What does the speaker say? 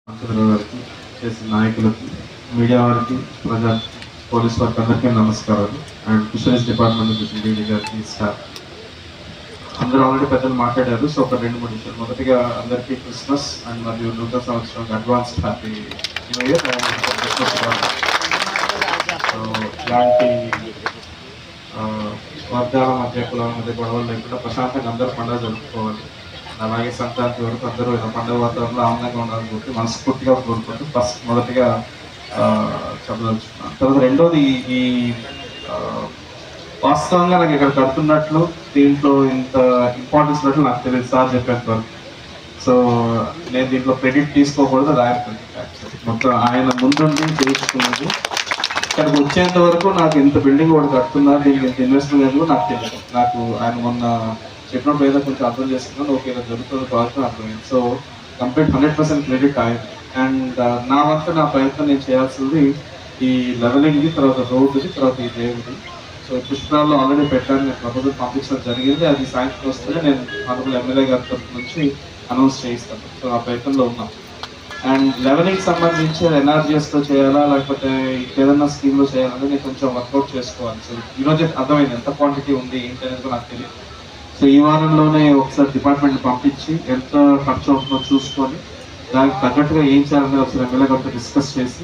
గారికి, చేసిన నాయకులకి, మీడియా వారికి, ప్రజా పోలీస్ వారికి అందరికీ నమస్కారాలు. అండ్ ఫిషరీస్ డిపార్ట్మెంట్ నుంచి డీడీ గారికి, స్టాఫ్ అందరూ ఆల్రెడీ పెద్దలు మాట్లాడారు. సో ఒక 2-3 విషయాలు. మొదటిగా అందరికీ క్రిస్మస్ అండ్ మరియు నూతన సంవత్సరం advance happy new year and Christmas. So ఇలాంటి వర్గాల మధ్య, కులాల మధ్య గొడవలు లేకుండా ప్రశాంతంగా అందరూ పండుగ జరుపుకోవాలి. అలాగే సంక్రాంతి వరకు అందరూ ఇలా పండుగ వాతావరణంలో ఆనందంగా ఉండాలని చెప్పి మనస్ఫూర్తిగా కోరుకుంటూ మొదటిగా చెప్పదలుచుకున్నాను. తర్వాత రెండోది, ఈ వాస్తవంగా నాకు ఇక్కడ కడుతున్నట్లు దీంట్లో ఇంత ఇంపార్టెన్స్ ఉన్నట్లు నాకు తెలియదు సార్ చెప్పేంత వరకు. సో నేను దీంట్లో క్రెడిట్ తీసుకోకూడదు, అది ఆయన మొత్తం ఆయన ముందుండి చేయించుకున్నది. ఇక్కడికి వచ్చేంత వరకు నాకు ఇంత బిల్డింగ్ ఒకటి కడుతున్నారు, దీనికి ఇంత ఇన్వెస్ట్మెంట్ అనేది కూడా నాకు తెలియదు. నాకు ఆయన మొన్న చెప్పినప్పుడు ఏదో కొంచెం అర్థం చేసుకున్నాను, ఓకే ఇలా జరుగుతుంది ప్రాజెక్ట్ అర్థమైంది. సో కంప్లీట్ 100% క్రెడిట్ ఆయన. అండ్ నా వంతు నా ప్రయత్నం నేను చేయాల్సింది ఈ లెవెలింగ్ది, తర్వాత రోడ్డుది, తర్వాత ఈ దేవుడి. సో పుష్కరాల్లో ఆల్రెడీ పెట్టాను, నేను ప్రపోజల్ పంపించడం జరిగింది. అది సాయంత్రం వస్తేనే నేను ఆనరబుల్ ఎమ్మెల్యే గారి తరఫు నుంచి అనౌన్స్ చేయిస్తాను. సో ఆ ప్రయత్నంలో ఉన్నాం. అండ్ లెవెలింగ్ సంబంధించి ఎన్ఆర్జిఎస్లో చేయాలా లేకపోతే ఏదన్నా స్కీమ్లో చేయాలనేది నేను కొంచెం వర్కౌట్ చేసుకోవాలి. సో ఈరోజే అర్థమైంది ఎంత క్వాంటిటీ ఉంది ఏంటి అనేది నాకు తెలియదు. సో ఈ వారంలోనే ఒకసారి డిపార్ట్మెంట్ పంపించి ఎంత ఖర్చు అవుతుందో చూసుకొని దానికి తగ్గట్టుగా ఏం చేయాలనేది ఒకసారి ఎమ్మెల్యే గారితో డిస్కస్ చేసి